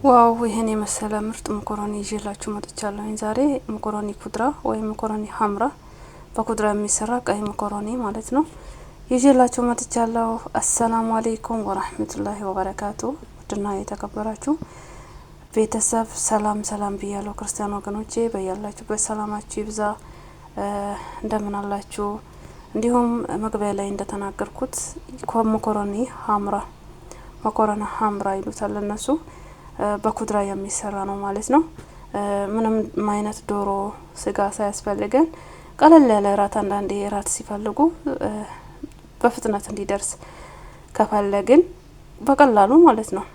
ዋው ይሄን የመሰለ ምርጥ መኮረኒ ይዤላችሁ መጥቻለሁ። ዛሬ መኮረኒ ኩድራ ወይም መኮረኒ ሀምራ በኩድራ የሚሰራ ቀይ መኮረኒ ማለት ነው ይዤላችሁ መጥቻለሁ። አሰላሙ አለይኩም ወራህመቱላሂ ወበረካቱ። ውድና የተከበራችሁ ቤተሰብ ሰላም ብያለሁ። ክርስቲያን ወገኖቼ በያላችሁበት ሰላማችሁ ይብዛ። እንደምን አላችሁ? እንዲሁም መግቢያ ላይ እንደተናገርኩት መኮረኒ ሀምራ ይሉታል እነሱ በኩድራ የሚሰራ ነው ማለት ነው። ምንም አይነት ዶሮ ስጋ ሳያስፈልገን ቀለል ያለ ራት አንዳንዴ ራት ሲፈልጉ በፍጥነት እንዲደርስ ከፈለግን በቀላሉ ማለት ነው።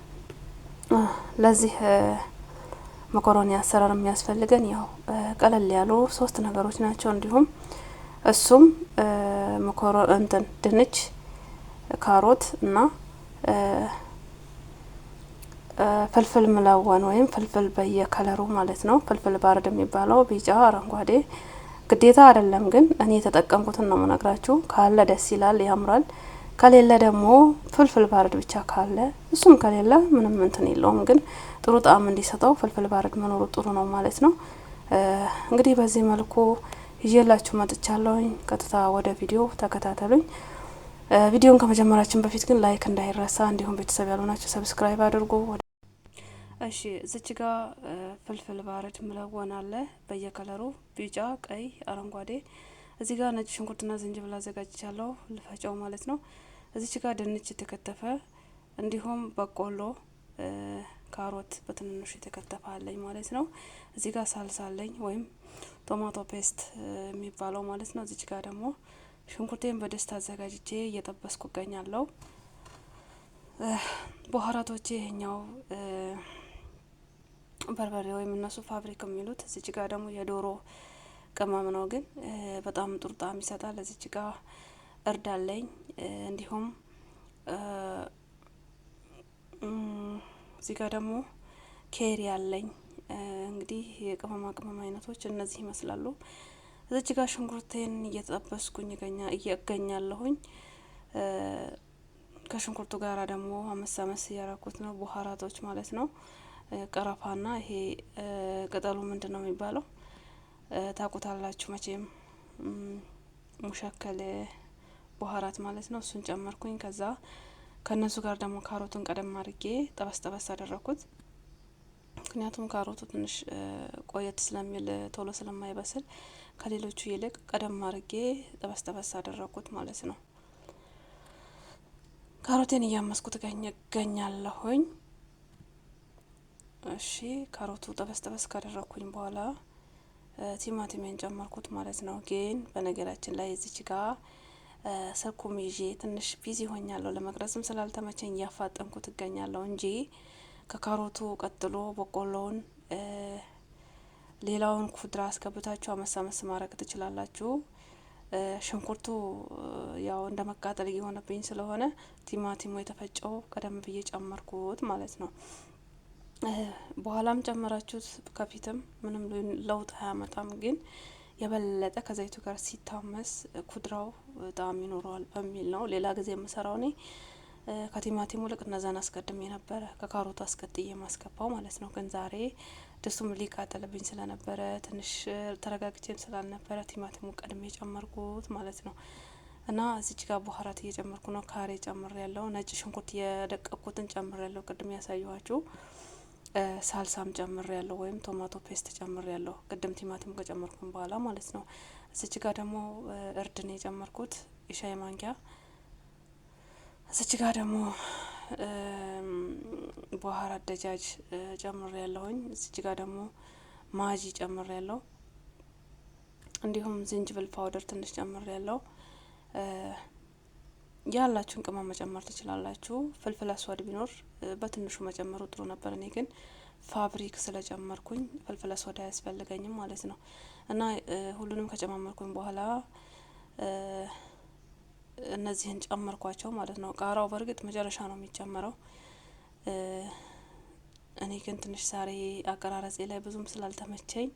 ለዚህ መኮረኒ አሰራር የሚያስፈልገን ያው ቀለል ያሉ 3 ነገሮች ናቸው። እንዲሁም እሱም ድንች፣ ካሮት እና ፍልፍል ምለወን ወይም ፍልፍል በየከለሩ ማለት ነው። ፍልፍል ባርድ የሚባለው ቢጫ፣ አረንጓዴ ግዴታ አይደለም፣ ግን እኔ የተጠቀምኩትን ነው መነግራችሁ። ካለ ደስ ይላል ያምራል። ከሌለ ደግሞ ፍልፍል ባርድ ብቻ ካለ እሱም ከሌለ ምንም እንትን የለውም፣ ግን ጥሩ ጣዕም እንዲሰጠው ፍልፍል ባርድ መኖሩ ጥሩ ነው ማለት ነው። እንግዲህ በዚህ መልኩ ይዤላችሁ መጥቻለሁኝ። ቀጥታ ወደ ቪዲዮ ተከታተሉኝ። ቪዲዮን ከመጀመራችን በፊት ግን ላይክ እንዳይረሳ፣ እንዲሁም ቤተሰብ ያልሆናችሁ ሰብስክራይብ አድርጉ። እሺ እዚች ጋር ፍልፍል ባረድ ምለወን አለ በየከለሩ ቢጫ፣ ቀይ፣ አረንጓዴ። እዚህ ጋር ነጭ ሽንኩርትና ዝንጅብል አዘጋጅቻለሁ ልፈጨው ማለት ነው። እዚች ጋር ድንች የተከተፈ እንዲሁም በቆሎ፣ ካሮት በትንንሹ የተከተፈ አለኝ ማለት ነው። እዚህ ጋር ሳልሳ አለኝ ወይም ቶማቶ ፔስት የሚባለው ማለት ነው። እዚች ጋር ደግሞ ሽንኩርቴን በደስታ አዘጋጅቼ እየጠበስኩ እገኛለሁ። በኋራቶቼ ይሄኛው በርበሬ ወይም እነሱ ፋብሪክ የሚሉት። እዚች ጋር ደግሞ የዶሮ ቅመም ነው፣ ግን በጣም ጥሩ ጣዕም ይሰጣል። እዚች ጋር እርድ አለኝ። እንዲሁም እዚህ ጋር ደግሞ ኬሪ አለኝ። እንግዲህ የቅመማ ቅመም አይነቶች እነዚህ ይመስላሉ። እዚች ጋር ሽንኩርቴን እየተጠበስኩኝ እገኛለሁኝ። ከሽንኩርቱ ጋራ ደግሞ አመሳመስ እያረኩት ነው፣ በኋራቶች ማለት ነው። ቀረፋና ይሄ ቅጠሉ ምንድን ነው የሚባለው ታቁታላችሁ መቼም፣ ሙሸከል በኋራት ማለት ነው። እሱን ጨመርኩኝ። ከዛ ከነሱ ጋር ደግሞ ካሮቱን ቀደም አድርጌ ጠበስ አደረኩት። ምክንያቱም ካሮቱ ትንሽ ቆየት ስለሚል ቶሎ ስለማይበስል ከሌሎቹ ይልቅ ቀደም አድርጌ ጠበስ አደረኩት ማለት ነው። ካሮቴን እያመስኩት እገኛለሁኝ። እሺ ካሮቱ ጠበስ ካደረኩኝ በኋላ ቲማቲሜን ጨመርኩት ማለት ነው። ግን በነገራችን ላይ እዚች ጋር ስልኩም ይዤ ትንሽ ቢዚ ሆኛለሁ፣ ለመቅረጽም ስላልተመቸኝ እያፋጠንኩት እገኛለሁ እንጂ ከካሮቱ ቀጥሎ በቆሎውን ሌላውን ኩድራ አስገብታችሁ አመሳመስ ማድረግ ትችላላችሁ። ሽንኩርቱ ያው እንደ መቃጠል እየሆነብኝ ስለሆነ ቲማቲሙ የተፈጨው ቀደም ብዬ ጨመርኩት ማለት ነው። በኋላም ጨመራችሁት ከፊትም ምንም ለውጥ አያመጣም፣ ግን የበለጠ ከዘይቱ ጋር ሲታመስ ኩድራው ጣዕም ይኖረዋል በሚል ነው። ሌላ ጊዜ የምሰራው እኔ ከቲማቲሙ ልቅ እነዛን አስቀድሜ ነበረ ከካሮቱ አስቀጥዬ ማስገባው ማለት ነው። ግን ዛሬ ድስቱም ሊቃጠልብኝ ስለነበረ ትንሽ ተረጋግቼም ስላልነበረ ቲማቲሙ ቀድሜ ጨመርኩት ማለት ነው። እና እዚች ጋር በኋራት እየጨመርኩ ነው። ካሬ ጨምር ያለው ነጭ ሽንኩርት የደቀቁትን ጨምር ያለው ቅድም ያሳየኋችሁ። ሳልሳም ጨምር ያለው ወይም ቶማቶ ፔስት ጨምር ያለው ቅድም ቲማቲም ከጨመርኩኝ በኋላ ማለት ነው። እዚች ጋር ደግሞ እርድን የጨመርኩት የሻይ ማንኪያ። እዚች ጋር ደግሞ በኋራት ደጃጅ ጨምር ያለሁኝ። እዚች ጋር ደግሞ ማጂ ጨምር ያለው፣ እንዲሁም ዝንጅብል ፓውደር ትንሽ ጨምር ያለው። ያላችሁን ቅመም መጨመር ትችላላችሁ። ፍልፍል አስዋድ ቢኖር በትንሹ መጨመሩ ጥሩ ነበር። እኔ ግን ፋብሪክ ስለጨመርኩኝ ፍልፍል አስዋድ አያስፈልገኝም ማለት ነው። እና ሁሉንም ከጨማመርኩኝ በኋላ እነዚህን ጨመርኳቸው ማለት ነው። ቃራው በእርግጥ መጨረሻ ነው የሚጨመረው። እኔ ግን ትንሽ ዛሬ አቀራረጼ ላይ ብዙም ስላልተመቸኝ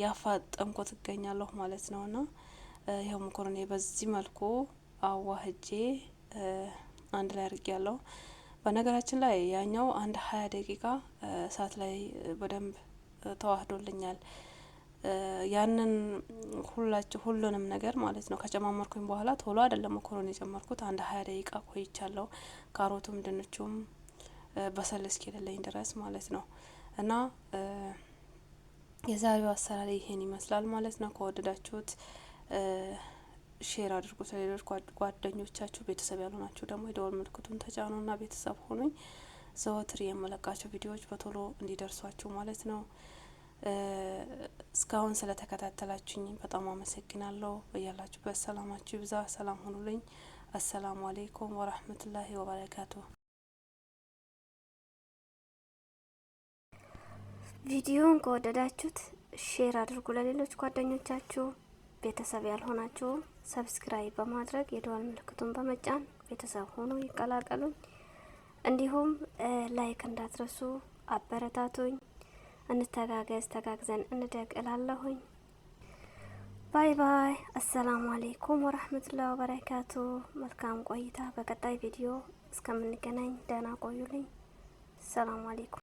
ያፋጠንኩት እገኛለሁ ማለት ነው። እና ይኸው መኮረኒ በዚህ መልኩ አዋህጄ አንድ ላይ አድርጌ ያለው በነገራችን ላይ ያኛው አንድ 20 ደቂቃ እሳት ላይ በደንብ ተዋህዶልኛል። ያንን ሁሉንም ነገር ማለት ነው ከጨማመርኩኝ በኋላ ቶሎ አይደለም መኮረኒ የጨመርኩት፣ አንድ 20 ደቂቃ ቆይቻለሁ። ካሮቱም ድንቹም በሰል እስኪልልኝ ድረስ ማለት ነው። እና የዛሬው አሰራር ይሄን ይመስላል ማለት ነው። ከወደዳችሁት ሼር አድርጉት ለሌሎች ጓደኞቻችሁ። ቤተሰብ ያልሆናችሁ ደግሞ የደወል ምልክቱን ተጫኑና ቤተሰብ ሆኑኝ። ዘወትር የመለቃቸው ቪዲዮዎች በቶሎ እንዲደርሷችሁ ማለት ነው። እስካሁን ስለተከታተላችሁኝ በጣም አመሰግናለሁ። በያላችሁበት ሰላማችሁ ይብዛ። ሰላም ሁኑልኝ። አሰላሙ አሌይኩም ወራህመቱላሂ ወበረካቱ። ቪዲዮን ከወደዳችሁት ሼር አድርጉ ለሌሎች ጓደኞቻችሁ። ቤተሰብ ያልሆናችሁ ሰብስክራይብ በማድረግ የደወል ምልክቱን በመጫን ቤተሰብ ሆኖ ይቀላቀሉኝ። እንዲሁም ላይክ እንዳትረሱ፣ አበረታቱኝ። እንተጋገዝ፣ ተጋግዘን እንደግ እላለሁኝ። ባይ ባይ። አሰላሙ አሌይኩም ወራህመቱላሂ ወበረካቱ። መልካም ቆይታ። በቀጣይ ቪዲዮ እስከምንገናኝ ደህና ቆዩልኝ። ሰላም አሌይኩም።